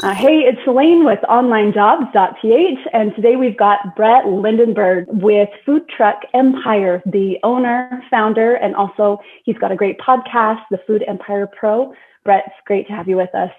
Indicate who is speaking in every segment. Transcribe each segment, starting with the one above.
Speaker 1: Hey, it's Elaine with Onlinejobs.ph, and today we've got Brett Lindenberg with Food Truck Empire, the owner, founder, and also he's got a great podcast, the Food Empire Pro. Brett, it's great to have you with us.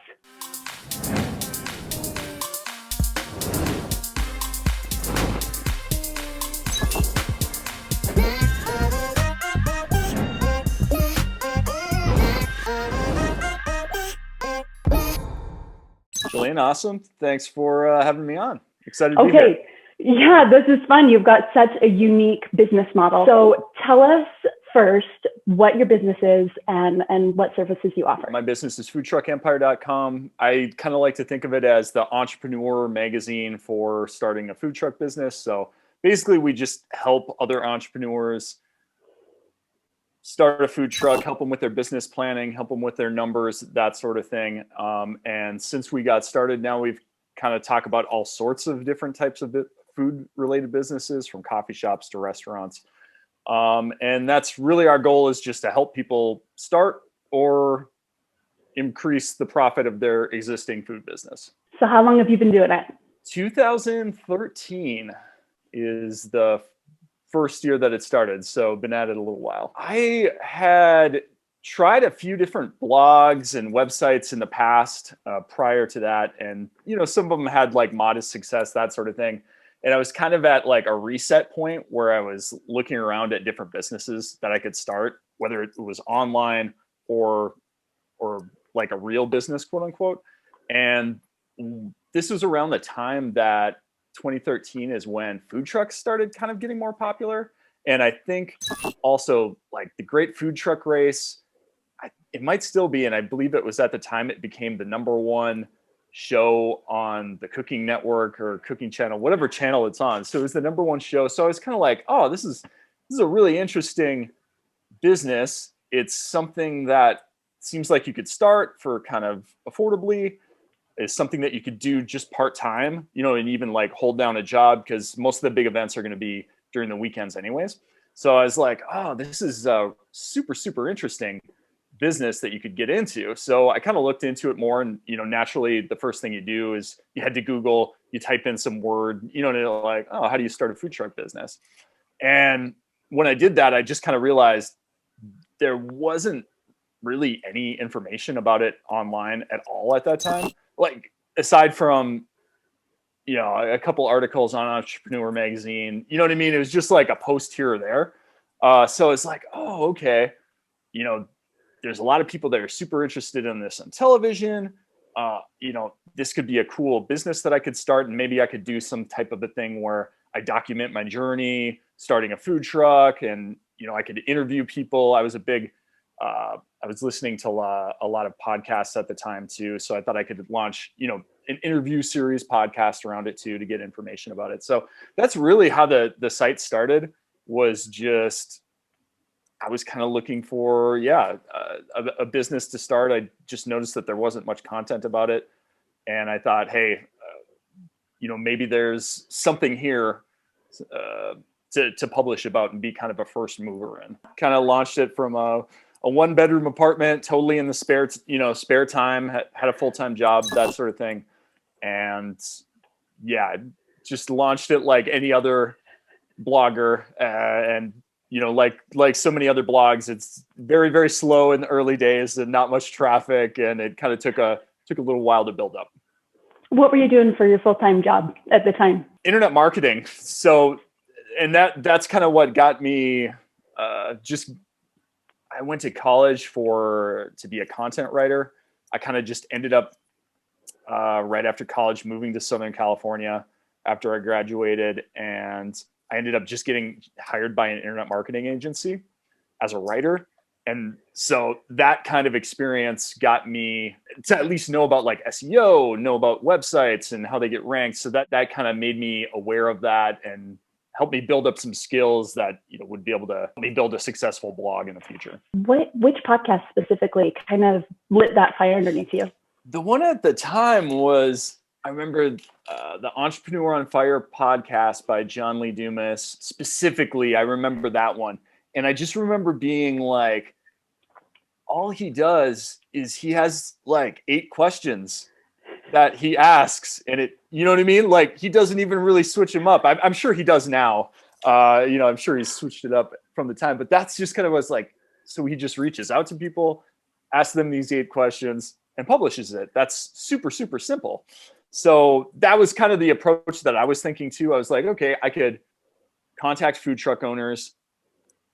Speaker 2: Elaine, awesome. Thanks for having me on. Excited to be here.
Speaker 1: Okay. Yeah, this is fun. You've got such a unique business model. So tell us first what your business is and what services you offer.
Speaker 2: My business is foodtruckempire.com. I kind of like to think of it as the entrepreneur magazine for starting a food truck business. So basically, we just help other entrepreneurs start a food truck, help them with their business planning, help them with their numbers, that sort of thing. And since we got started, now we've kind of talked about all sorts of different types of food related businesses, from coffee shops to restaurants. And that's really our goal, is just to help people start or increase the profit of their existing food business.
Speaker 1: So how long have you been doing it?
Speaker 2: 2013 is the first year that it started, so been at it a little while. I had tried a few different blogs and websites in the past prior to that, and some of them had like modest success, that sort of thing. And I was kind of at like a reset point where I was looking around at different businesses that I could start, whether it was online or like a real business, quote unquote. And this was around the time that 2013 is when food trucks started kind of getting more popular. And I think also like the Great Food Truck Race, it might still be, and I believe it was at the time it became the #1 show on the Cooking Network or Cooking Channel, whatever channel it's on. So it was the #1 show. So I was kind of like, oh, this is a really interesting business. It's something that seems like you could start for kind of affordably. Is something that you could do just part-time, and even like hold down a job, because most of the big events are going to be during the weekends anyways. So I was like, oh, this is a super, super interesting business that you could get into. So I kind of looked into it more, and, naturally the first thing you do is you head to Google, you type in some word, and you're like, oh, how do you start a food truck business? And when I did that, I just kind of realized there wasn't really any information about it online at all at that time. Like, aside from, a couple articles on Entrepreneur magazine, you know what I mean? It was just like a post here or there. So it's like, oh, okay. There's a lot of people that are super interested in this on television. This could be a cool business that I could start, and maybe I could do some type of a thing where I document my journey starting a food truck, and, I could interview people. I was I was listening to a lot of podcasts at the time too. So I thought I could launch, an interview series podcast around it too, to get information about it. So that's really how the site started, was just, I was kind of looking for, a business to start. I just noticed that there wasn't much content about it. And I thought, hey, maybe there's something here to publish about and be kind of a first mover in. Kind of launched it from a 1-bedroom apartment, totally in the spare time, had a full-time job, that sort of thing. And just launched it like any other blogger. And, like so many other blogs, it's very, very slow in the early days and not much traffic. And it kind of took a little while to build up.
Speaker 1: What were you doing for your full-time job at the time?
Speaker 2: Internet marketing. So, and that's kind of what got me I went to college to be a content writer. I kind of just ended up right after college moving to Southern California after I graduated, and I ended up just getting hired by an internet marketing agency as a writer. And so that kind of experience got me to at least know about like SEO, know about websites and how they get ranked. So that kind of made me aware of that and helped me build up some skills that would be able to help me build a successful blog in the future.
Speaker 1: Which podcast specifically kind of lit that fire underneath you?
Speaker 2: The one at the time was, I remember the Entrepreneur on Fire podcast by John Lee Dumas. Specifically, I remember that one. And I just remember being like, all he does is he has like 8 questions that he asks, and it, you know what I mean? Like, he doesn't even really switch them up. I'm sure he does now. I'm sure he's switched it up from the time, but that's just kind of what's like, so he just reaches out to people, asks them these 8 questions and publishes it. That's super, super simple. So that was kind of the approach that I was thinking too. I was like, okay, I could contact food truck owners,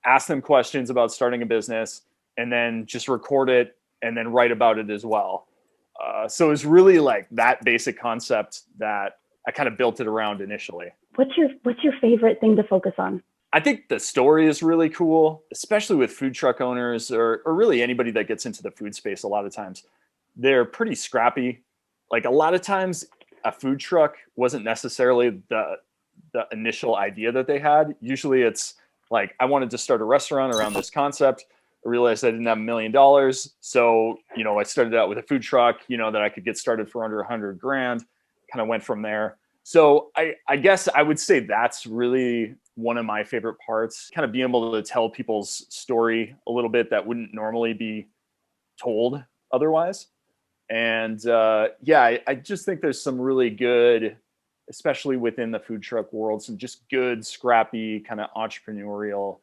Speaker 2: ask them questions about starting a business, and then just record it and then write about it as well. So it's really like that basic concept that I kind of built it around initially.
Speaker 1: What's your favorite thing to focus on?
Speaker 2: I think the story is really cool, especially with food truck owners or really anybody that gets into the food space. A lot of times they're pretty scrappy. Like, a lot of times a food truck wasn't necessarily the initial idea that they had. Usually it's like, I wanted to start a restaurant around this concept. I realized I didn't have $1 million. So, I started out with a food truck, that I could get started for under $100,000, kind of went from there. So I guess I would say that's really one of my favorite parts, kind of being able to tell people's story a little bit that wouldn't normally be told otherwise. And I just think there's some really good, especially within the food truck world, some just good, scrappy, kind of entrepreneurial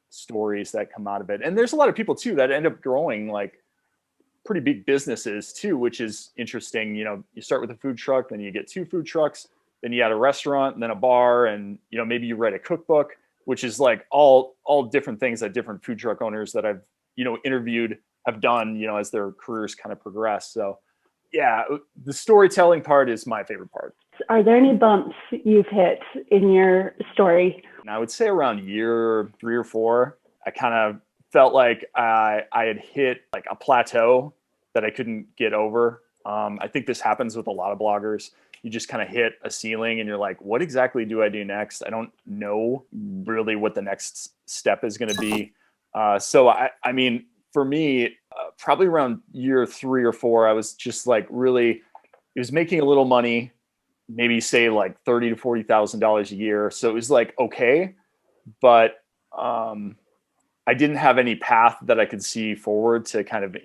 Speaker 2: stories that come out of it. And there's a lot of people too that end up growing like pretty big businesses too, which is interesting. You start with a food truck, then you get 2 food trucks, then you add a restaurant and then a bar, and maybe you write a cookbook, which is like all different things that different food truck owners that I've interviewed have done as their careers kind of progress. So yeah, the storytelling part is my favorite part.
Speaker 1: Are there any bumps you've hit in your story?
Speaker 2: And I would say around year 3 or 4, I kind of felt like I had hit like a plateau that I couldn't get over. I think this happens with a lot of bloggers. You just kind of hit a ceiling and you're like, what exactly do I do next? I don't know really what the next step is going to be. So I mean, for me, probably around year 3 or 4, I was just like it was making a little money, maybe say like $30,000 to $40,000 a year. So it was like, okay, but I didn't have any path that I could see forward to kind of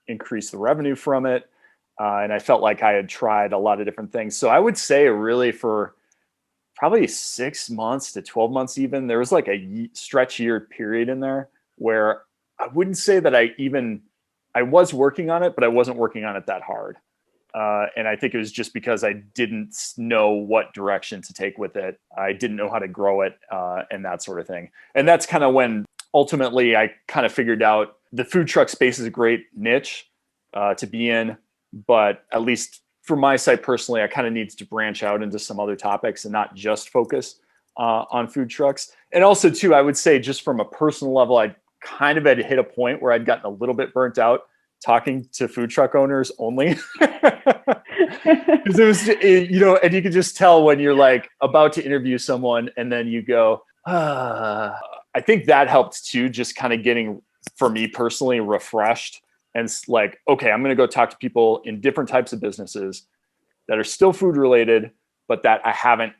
Speaker 2: increase the revenue from it. And I felt like I had tried a lot of different things. So I would say really for probably 6 months to 12 months even, there was like a stretch year period in there where I wouldn't say that I was working on it, but I wasn't working on it that hard. And I think it was just because I didn't know what direction to take with it. I didn't know how to grow it and that sort of thing. And that's kind of when ultimately I kind of figured out the food truck space is a great niche to be in. But at least for my site personally, I kind of needed to branch out into some other topics and not just focus on food trucks. And also too, I would say just from a personal level, I kind of had hit a point where I'd gotten a little bit burnt out talking to food truck owners only. Because it was, and you could just tell when you're like about to interview someone and then you go, I think that helped too, just kind of getting, for me personally, refreshed. And it's like, okay, I'm going to go talk to people in different types of businesses that are still food related, but that I haven't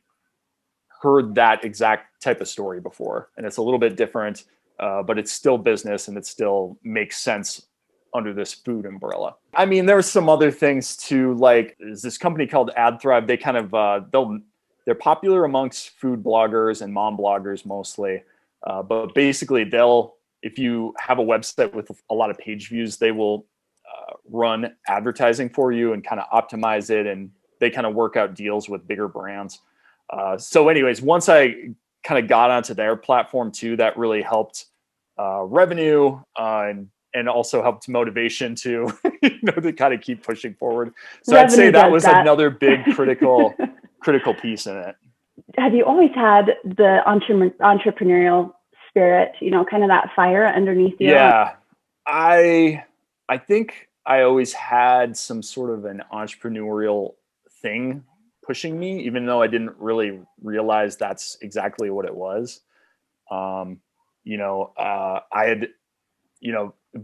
Speaker 2: heard that exact type of story before. And it's a little bit different, but it's still business and it still makes sense under this food umbrella. I mean, there's some other things too, like there's this company called AdThrive. They kind of, they're popular amongst food bloggers and mom bloggers mostly. But basically if you have a website with a lot of page views, they will run advertising for you and kind of optimize it. And they kind of work out deals with bigger brands. So anyways, once I kind of got onto their platform too, that really helped revenue and also helped motivation to, to kind of keep pushing forward. So revenue, I'd say that was another big critical piece in it.
Speaker 1: Have you always had the entrepreneurial spirit, kind of that fire underneath you?
Speaker 2: Yeah, I think I always had some sort of an entrepreneurial thing pushing me, even though I didn't really realize that's exactly what it was. I had,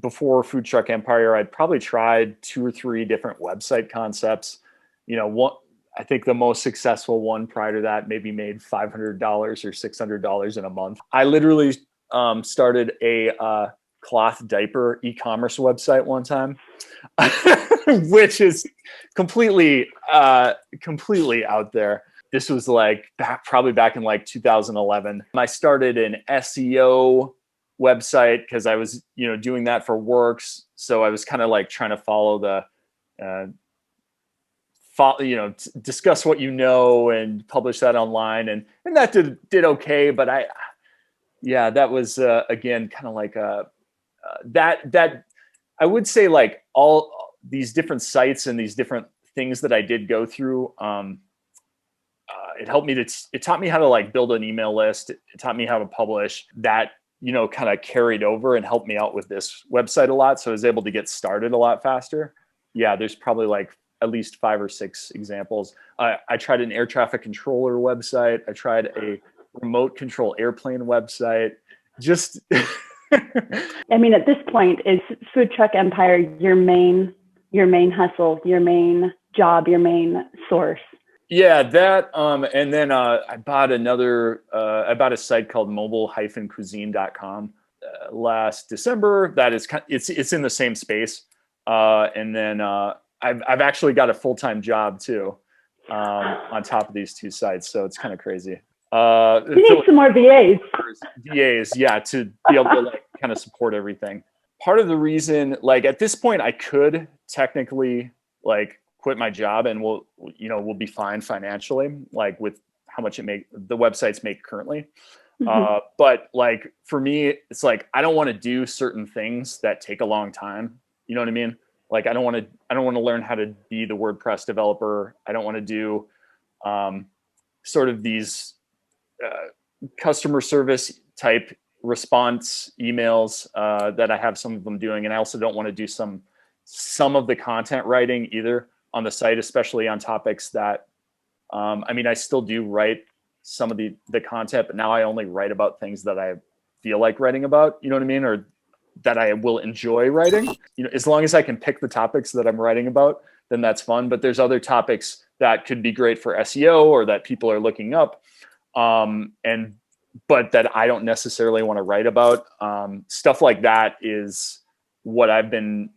Speaker 2: before Food Truck Empire, I'd probably tried 2 or 3 different website concepts. I think the most successful one prior to that maybe made $500 or $600 in a month. I literally started a cloth diaper e-commerce website one time. which is completely out there. This was like probably back in like 2011. I started an SEO website because I was, doing that for works. So I was kind of like trying to follow the, discuss what and publish that online. And that did okay. But that was, again, kind of like that I would say like all these different sites and these different things that I did go through, it helped me it taught me how to like build an email list. It taught me how to publish that, kind of carried over and helped me out with this website a lot. So I was able to get started a lot faster. Yeah. There's probably like at least 5 or 6 examples. I tried an air traffic controller website. I tried a remote control airplane website. Just,
Speaker 1: I mean, at this point, is Food Truck Empire your main hustle, your main job, your main source?
Speaker 2: Yeah, that, and then I bought a site called mobile-cuisine.com last December. That is it's in the same space. And then I've actually got a full-time job too, on top of these 2 sites. So it's kind of crazy.
Speaker 1: You need some more VAs.
Speaker 2: VAs, yeah, to be able to like kind of support everything. Part of the reason, like at this point, I could technically like quit my job and we'll be fine financially, like with how much the websites make currently. Mm-hmm. But like for me, it's like I don't want to do certain things that take a long time. You know what I mean? Like I don't want to learn how to be the WordPress developer. I don't want to do sort of these customer service type response emails that I have some of them doing, and I also don't want to do some of the content writing either on the site, especially on topics that, I still do write some of the content, but now I only write about things that I feel like writing about, you know what I mean? Or that I will enjoy writing, as long as I can pick the topics that I'm writing about, then that's fun. But there's other topics that could be great for SEO or that people are looking up. But that I don't necessarily want to write about. Stuff like that is what I've been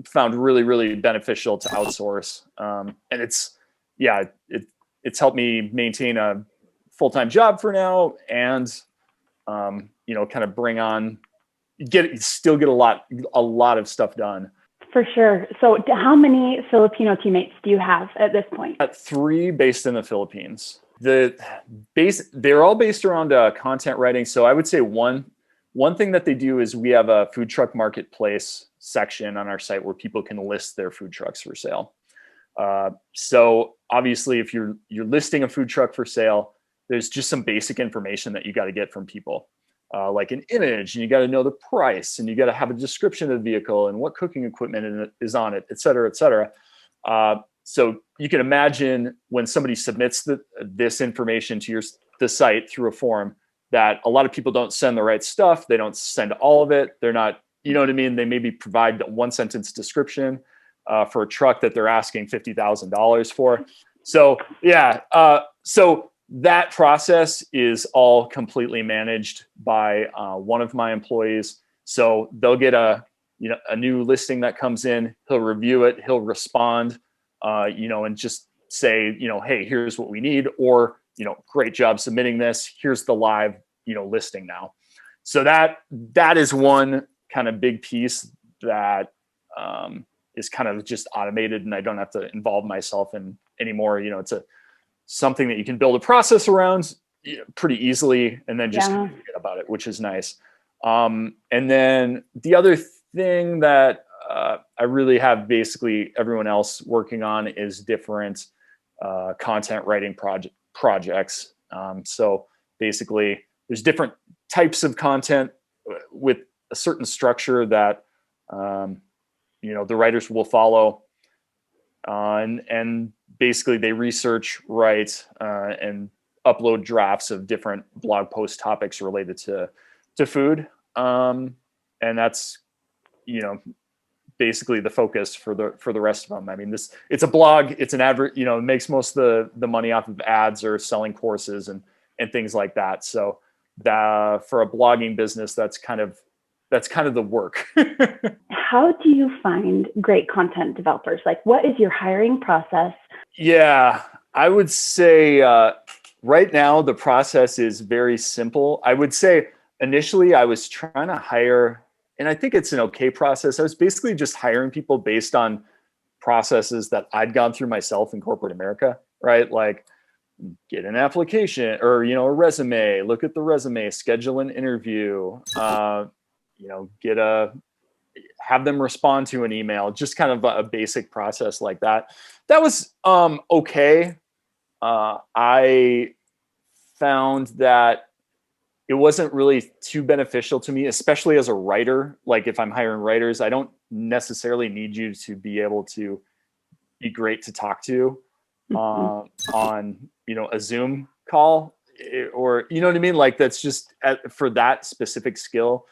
Speaker 2: found really, really beneficial to outsource. And it's helped me maintain a full-time job for now and, kind of bring on, still get a lot of stuff done.
Speaker 1: For sure. So how many Filipino teammates do you have at this point?
Speaker 2: At 3 based in the Philippines. They're all based around content writing. So I would say one thing that they do is we have a food truck marketplace section on our site where people can list their food trucks for sale. So obviously if you're listing a food truck for sale, there's just some basic information that you got to get from people, like an image, and you got to know the price, and you got to have a description of the vehicle and what cooking equipment is on it, et cetera, et cetera. So you can imagine when somebody submits this information to the site through a form, that a lot of people don't send the right stuff. They don't send all of it. They're not, you know what I mean? They maybe provide a 1-sentence description for a truck that they're asking $50,000 for. So yeah, so that process is all completely managed by one of my employees. So they'll get a new listing that comes in. He'll review it. He'll respond. And just say, hey, here's what we need, or, great job submitting this. Here's the live, listing now. So that is one kind of big piece that is kind of just automated, and I don't have to involve myself in anymore. It's something that you can build a process around pretty easily, and then just forget about it, which is nice. And then the other thing that I really have basically everyone else working on is different content writing projects. So basically there's different types of content with a certain structure that, the writers will follow. And basically they research, write, and upload drafts of different blog post topics related to food. And that's, basically the focus for the rest of them. It's a blog, it's an advert, it makes most of the money off of ads or selling courses and things like that. So for a blogging business, that's kind of that's kind of the work.
Speaker 1: How do you find great content developers? Like, what is your hiring process?
Speaker 2: Yeah, I would say right now the process is very simple. I would say initially I was trying to hire, and I think it's an okay process. I was basically just hiring people based on processes that I'd gone through myself in corporate America, right? Like get an application or, a resume, look at the resume, schedule an interview, have them respond to an email, just kind of a basic process like that. That was okay. I found that it wasn't really too beneficial to me, especially as a writer. Like if I'm hiring writers, I don't necessarily need you to be able to be great to talk to on a Zoom call, or you know what I mean? Like that's just for that specific skill.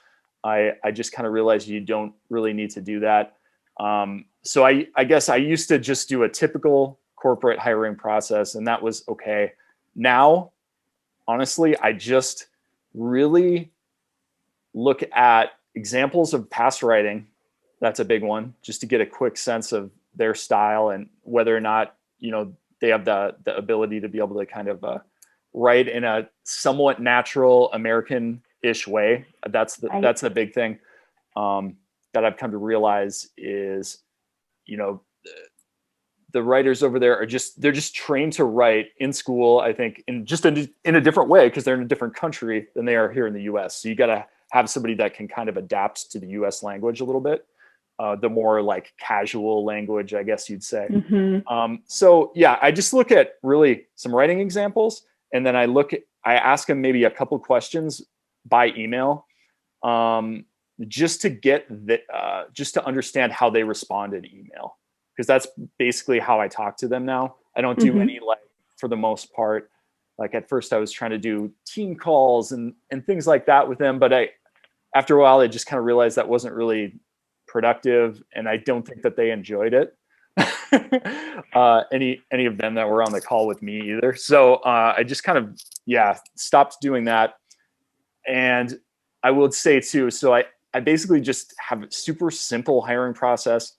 Speaker 2: I just kind of realized you don't really need to do that. So I guess I used to just do a typical corporate hiring process, and that was okay. Now, honestly, I just really look at examples of past writing. That's a big one, just to get a quick sense of their style and whether or not, they have the ability to be able to kind of write in a somewhat natural American-ish way. That's the big thing that I've come to realize is, the writers over there they're just trained to write in school, I think, in a different way because they're in a different country than they are here in the US. So you got to have somebody that can kind of adapt to the US language a little bit. The more like casual language, I guess you'd say. So yeah, I just look at really some writing examples, and then I ask them maybe a couple questions by email, just to understand how they respond in email, because that's basically how I talk to them now. I don't do any, like, for the most part, like at first I was trying to do team calls and things like that with them, but after a while I just kind of realized that wasn't really productive, and I don't think that they enjoyed it. Any of them that were on the call with me either. So I just kind of stopped doing that. And I would say too, so I basically just have a super simple hiring process.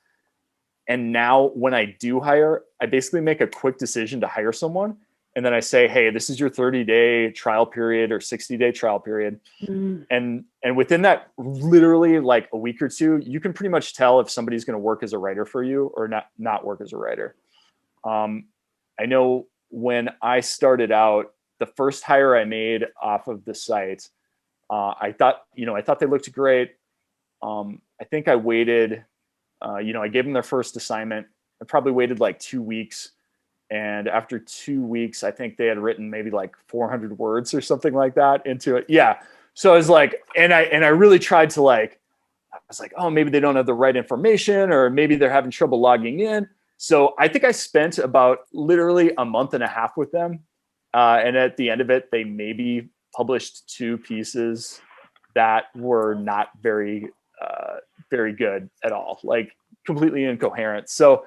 Speaker 2: And now when I do hire, I basically make a quick decision to hire someone. And then I say, hey, this is your 30-day trial period or 60-day trial period. And within that, literally like a week or two, you can pretty much tell if somebody's going to work as a writer for you or not work as a writer. I know when I started out, the first hire I made off of the site, I thought they looked great. I think I waited, I gave them their first assignment. I probably waited like 2 weeks. And after 2 weeks, I think they had written maybe like 400 words or something like that into it. Yeah. So I was like, and I really tried to I was like, oh, maybe they don't have the right information, or maybe they're having trouble logging in. So I think I spent about literally a month and a half with them. And at the end of it, they maybe published 2 pieces that were not very good at all, like completely incoherent. So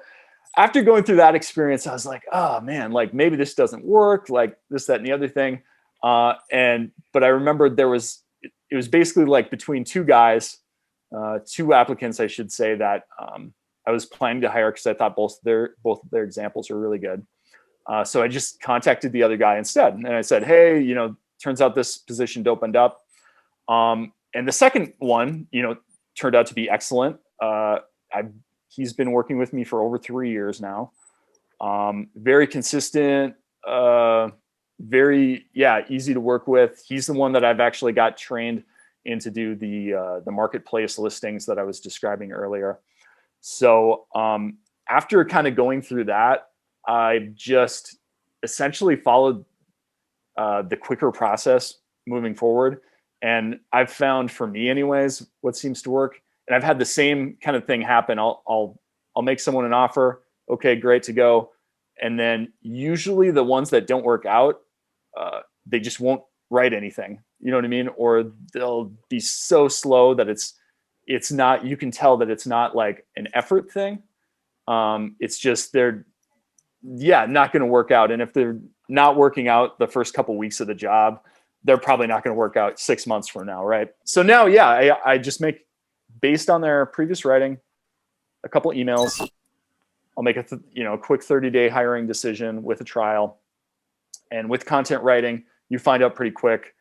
Speaker 2: after going through that experience, I was like, oh man, like maybe this doesn't work, like this, that, and the other thing. But I remembered it was basically like between 2 guys, 2 applicants, I should say, that I was planning to hire because I thought both of their examples were really good. So I just contacted the other guy instead. And I said, hey, turns out this position opened up. And the second one, turned out to be excellent. He's been working with me for over 3 years now. Very consistent, very, easy to work with. He's the one that I've actually got trained in to do the marketplace listings that I was describing earlier. So after kind of going through that, I just essentially followed the quicker process moving forward. And I've found, for me anyways, what seems to work. And I've had the same kind of thing happen. I'll make someone an offer. Okay, great to go. And then usually the ones that don't work out, they just won't write anything. You know what I mean? Or they'll be so slow that it's not, you can tell that it's not like an effort thing. It's just they're not going to work out. And if they're not working out the first couple weeks of the job, they're probably not going to work out 6 months from now, right? So now, yeah, I just make, based on their previous writing, a couple emails. I'll make a quick 30-day hiring decision with a trial. And with content writing, you find out pretty quick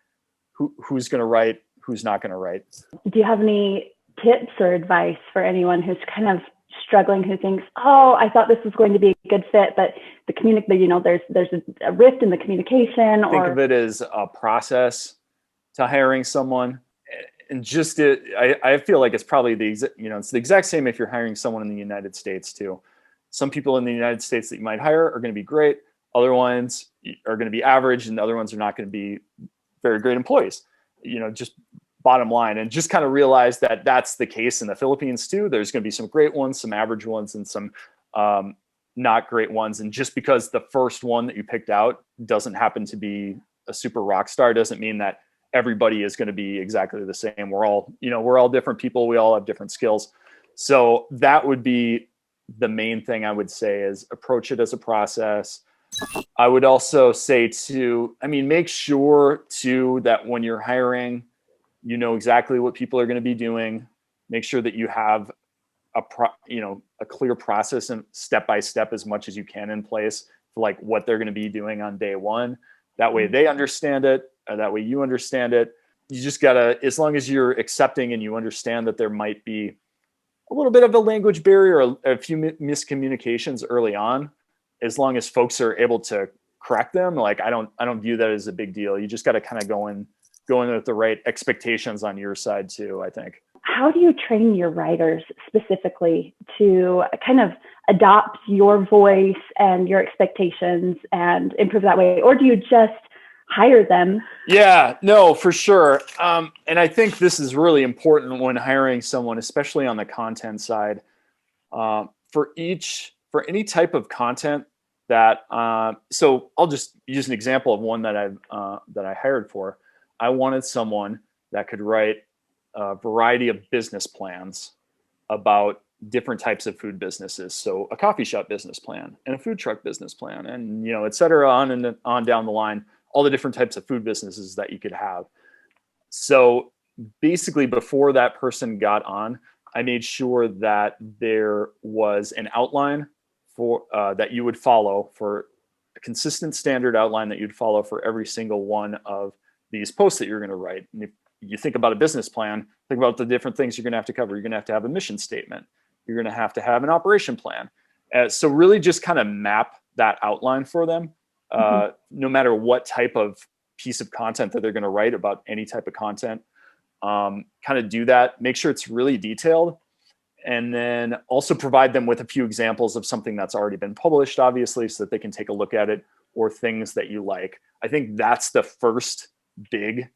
Speaker 2: who's going to write, who's not going to write.
Speaker 1: Do you have any tips or advice for anyone who's kind of struggling, who thinks, oh, I thought this was going to be a good fit, but there's a rift in the communication?
Speaker 2: Think of it as a process to hiring someone. And just I feel like it's probably it's the exact same if you're hiring someone in the United States too. Some people in the United States that you might hire are going to be great. Other ones are going to be average, and the other ones are not going to be very great employees. Just bottom line, and just kind of realize that that's the case in the Philippines too. There's going to be some great ones, some average ones, and some not great ones. And just because the first one that you picked out doesn't happen to be a super rock star doesn't mean that everybody is going to be exactly the same. We're all different people. We all have different skills. So that would be the main thing I would say, is approach it as a process. I would also say make sure too that when you're hiring, you know exactly what people are going to be doing. Make sure that you have a clear process and step by step as much as you can in place for like what they're going to be doing on day one. That way they understand it. That way you understand it. You just gotta, as long as you're accepting and you understand that there might be a little bit of a language barrier or a few miscommunications early on, as long as folks are able to correct them, like I don't view that as a big deal. You just got to kind of go in with the right expectations on your side too, I think.
Speaker 1: How do you train your writers specifically to kind of adopt your voice and your expectations and improve that way? Or do you just hire them?
Speaker 2: Yeah, no, for sure. And I think this is really important when hiring someone, especially on the content side. For any type of content that, so I'll just use an example of one that I hired for. I wanted someone that could write a variety of business plans about different types of food businesses. So a coffee shop business plan and a food truck business plan, and et cetera, on and on down the line, all the different types of food businesses that you could have. So basically, before that person got on, I made sure that there was an outline for that you would follow, for a consistent standard outline that you'd follow for every single one of these posts that you're going to write. And if you think about a business plan, think about the different things you're going to have to cover. You're going to have a mission statement. You're going to have an operation plan. So really just kind of map that outline for them, no matter what type of piece of content that they're going to write about any type of content. Kind of do that, make sure it's really detailed, and then also provide them with a few examples of something that's already been published, obviously, so that they can take a look at it, or things that you like. I think that's the first big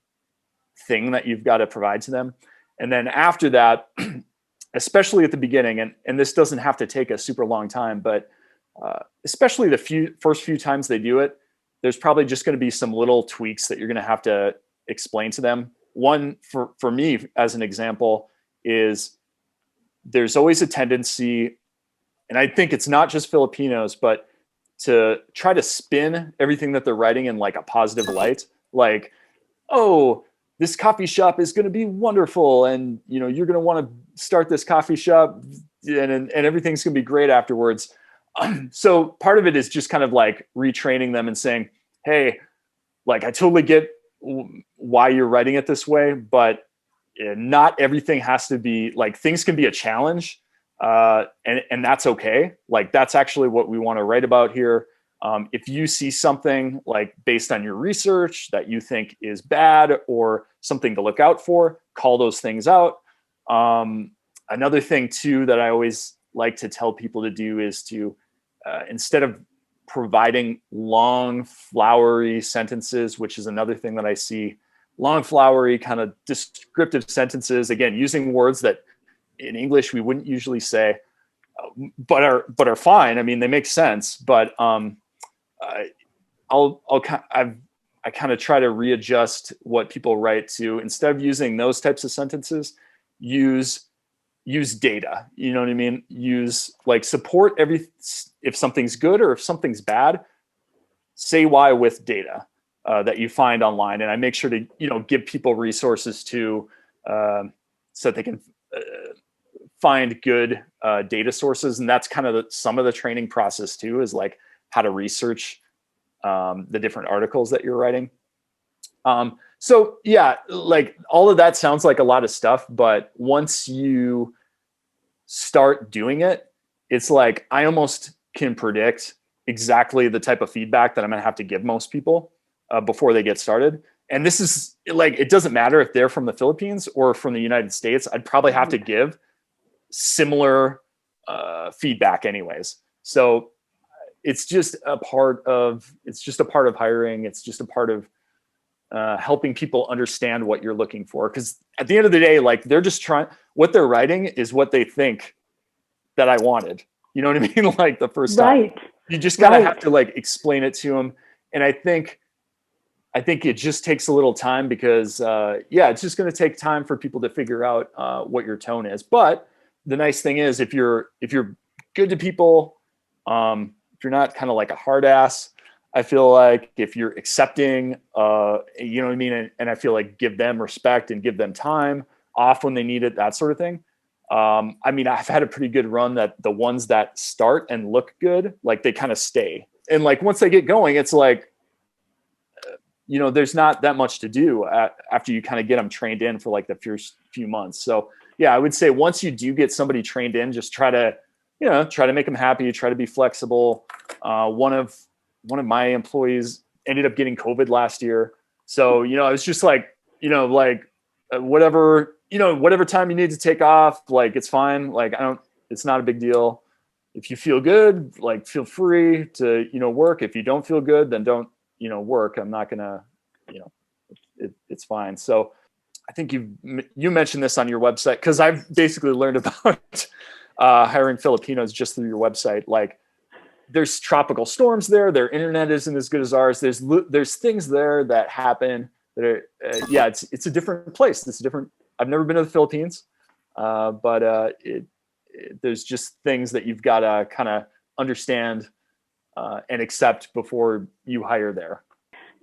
Speaker 2: thing that you've got to provide to them. And then after that, especially at the beginning, and this doesn't have to take a super long time, but especially the first few times they do it, there's probably just going to be some little tweaks that you're going to have to explain to them. One, for me, as an example, is there's always a tendency, and I think it's not just Filipinos, but to try to spin everything that they're writing in like a positive light. Like, oh, this coffee shop is going to be wonderful, and you're going to want to start this coffee shop, and everything's going to be great afterwards. So part of it is just kind of like retraining them and saying, hey, like I totally get why you're writing it this way, but not everything has to be like, things can be a challenge, and that's okay. Like that's actually what we want to write about here. If you see something like based on your research that you think is bad or something to look out for, call those things out. Another thing too that I always like to tell people to do is to, instead of providing long, flowery sentences, which is another thing that I see, long, flowery kind of descriptive sentences, again, using words that in English we wouldn't usually say, but are fine. I mean, they make sense, but I kind of try to readjust what people write to, instead of using those types of sentences, use data. You know what I mean? Use like support if something's good or if something's bad, say why with data. that you find online. And I make sure to, give people resources to, so that they can find good data sources. And that's kind of some of the training process too, is like how to research the different articles that you're writing. So yeah, like all of that sounds like a lot of stuff, but once you start doing it, it's like I almost can predict exactly the type of feedback that I'm going to have to give most people before they get started. And this is like, it doesn't matter if they're from the Philippines or from the United States. I'd probably have to give similar feedback anyways. So it's just a part of hiring. It's just a part of helping people understand what you're looking for. Because at the end of the day, like they're just what they're writing is what they think that I wanted. You know what I mean? Like the first time, you just gotta have to like explain it to them. And I think it just takes a little time because it's just going to take time for people to figure out what your tone is. But the nice thing is if you're good to people, if you're not kind of like a hard ass, I feel like if you're accepting, you know what I mean? And I feel like give them respect and give them time off when they need it, that sort of thing. I mean, I've had a pretty good run that the ones that start and look good, like they kind of stay. And like, once they get going, it's like, there's not that much to do after you kind of get them trained in for like the first few months. So yeah, I would say once you do get somebody trained in, just try to make them happy, try to be flexible. One of my employees ended up getting COVID last year. So, I was just like, whatever time you need to take off, like, it's fine. Like, it's not a big deal. If you feel good, like, feel free to, work. If you don't feel good, then don't, work. I'm not gonna, it's fine. So I think you mentioned this on your website, because I've basically learned about hiring Filipinos just through your website. Like, there's tropical storms there. Their internet isn't as good as ours. There's things there that happen that are, it's a different place. It's different. I've never been to the Philippines, but there's just things that you've got to kind of understand and accept before you hire there.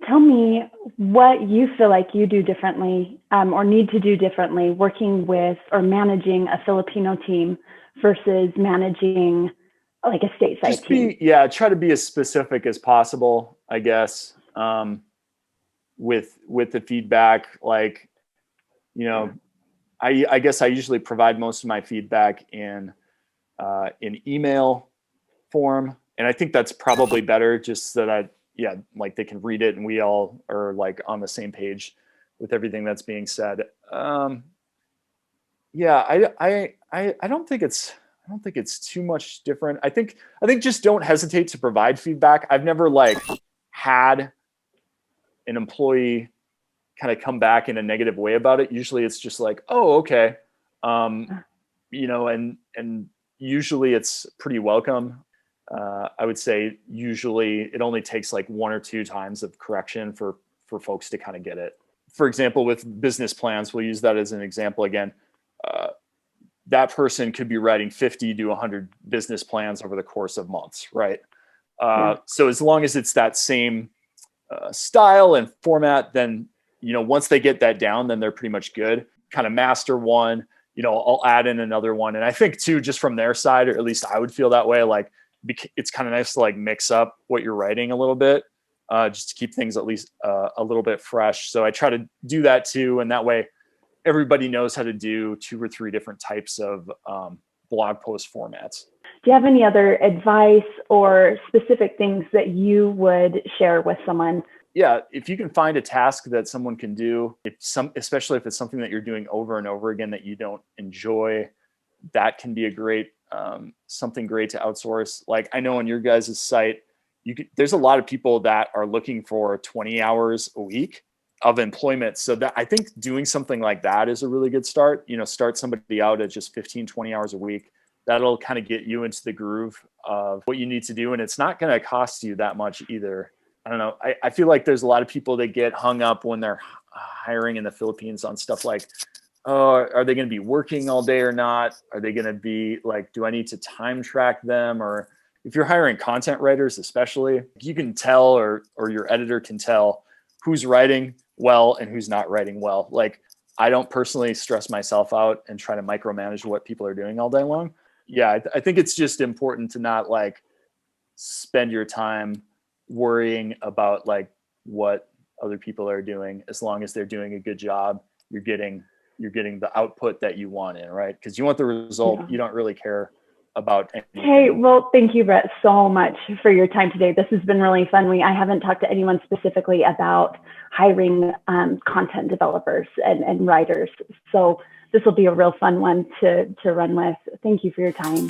Speaker 1: Tell me what you feel like you do differently or need to do differently working with or managing a Filipino team versus managing like a stateside team.
Speaker 2: Try to be as specific as possible, I guess, with the feedback. Like, I guess I usually provide most of my feedback in email form. And I think that's probably better, just so that like they can read it and we all are like on the same page with everything that's being said. I don't think it's too much different. I think just don't hesitate to provide feedback. I've never like had an employee kind of come back in a negative way about it. Usually it's just like, oh, okay. And usually it's pretty welcome. I would say usually it only takes like one or two times of correction for folks to kind of get it. For example, with business plans, we'll use that as an example again. That person could be writing 50 to 100 business plans over the course of months, right? So as long as it's that same style and format, then, once they get that down, then they're pretty much good. Kind of master one, I'll add in another one. And I think too, just from their side, or at least I would feel that way, like it's kind of nice to like mix up what you're writing a little bit, just to keep things at least a little bit fresh. So I try to do that too. And that way everybody knows how to do 2 or 3 different types of blog post formats.
Speaker 1: Do you have any other advice or specific things that you would share with someone?
Speaker 2: Yeah, if you can find a task that someone can do, especially if it's something that you're doing over and over again that you don't enjoy, that can be a great something great to outsource. Like, I know on your guys' site, there's a lot of people that are looking for 20 hours a week of employment. So that, I think doing something like that is a really good start. Start somebody out at just 15, 20 hours a week. That'll kind of get you into the groove of what you need to do. And it's not going to cost you that much either. I don't know. I feel like there's a lot of people that get hung up when they're hiring in the Philippines on stuff like, oh, are they going to be working all day or not? Are they going to be like, do I need to time track them? Or if you're hiring content writers, especially, you can tell, or your editor can tell who's writing well and who's not writing well. Like, I don't personally stress myself out and try to micromanage what people are doing all day long. Yeah, I think it's just important to not like spend your time worrying about like what other people are doing. As long as they're doing a good job, you're getting the output that you want in, right? Because you want the result. Yeah. You don't really care about anything.
Speaker 1: Hey, well, thank you, Brett, so much for your time today. This has been really fun. I haven't talked to anyone specifically about hiring content developers and writers. So this will be a real fun one to run with. Thank you for your time.